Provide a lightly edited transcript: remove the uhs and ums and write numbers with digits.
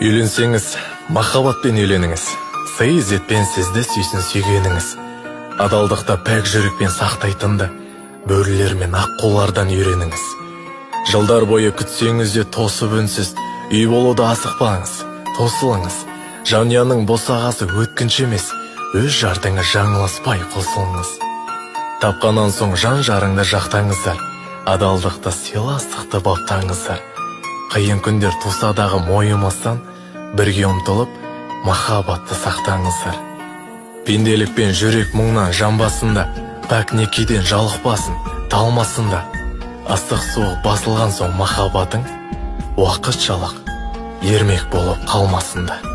Үйленсеңіз, махаббатпен үйленіңіз. Сый ізетпен сізді сүйсін сүйгеніңіз. Адалдықта пәк жүрекпен сақтайтынды бөрілер мен аққулардан үйреніңіз. Жылдар бойы күтсеңіз де тосып үнсіз, үй болуды асықпаңыз, тосылыңыз. Жанұяның босағасы өткінші емес, өз жартыңа жаңылыспай қосылыңыз. Тапқаннан соң жан жарыңды жақтаңыздар, адалдықты сыйластықты баптаңыздар. Қиын күндер туса дағы мойымастан, бірге ұмтылып, махаббатты сақтаңыздар. Пенделікпен жүрек мұңнан жанбасында, пәк некеден жалықпасын, талмасында. Ыстық суық басылған соң махаббатың, уақытшалық ермек болып қалмасында.